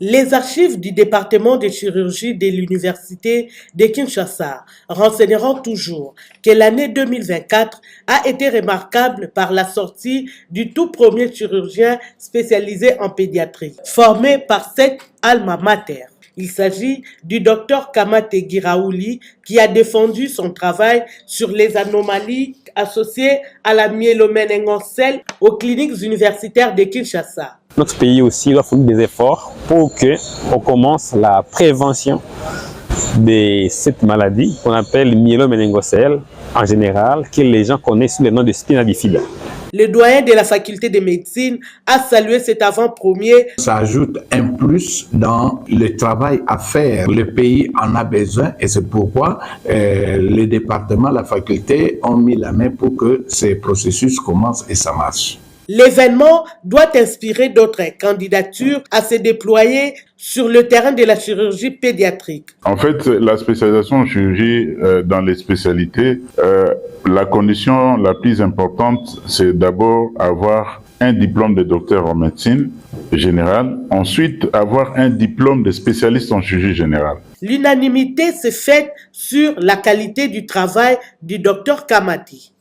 Les archives du département de chirurgie de l'université de Kinshasa renseigneront toujours que l'année 2024 a été remarquable par la sortie du tout premier chirurgien spécialisé en pédiatrie, formé par cette alma mater. Il s'agit du docteur Kamate Giraouli qui a défendu son travail sur les anomalies associées à la myéloméningoncèle aux cliniques universitaires de Kinshasa. Notre pays aussi doit fournir des efforts pour qu'on commence la prévention de cette maladie qu'on appelle myéloméningocèle en général, que les gens connaissent sous le nom de spina bifida. Le doyen de la faculté de médecine a salué cet avant-premier. Ça ajoute un plus dans le travail à faire. Le pays en a besoin et c'est pourquoi le département, la faculté ont mis la main pour que ces processus commencent et ça marche. L'événement doit inspirer d'autres candidatures à se déployer sur le terrain de la chirurgie pédiatrique. En fait, la spécialisation en chirurgie dans les spécialités, la condition la plus importante, c'est d'abord avoir un diplôme de docteur en médecine générale, ensuite avoir un diplôme de spécialiste en chirurgie générale. L'unanimité s'est faite sur la qualité du travail du docteur Kamati.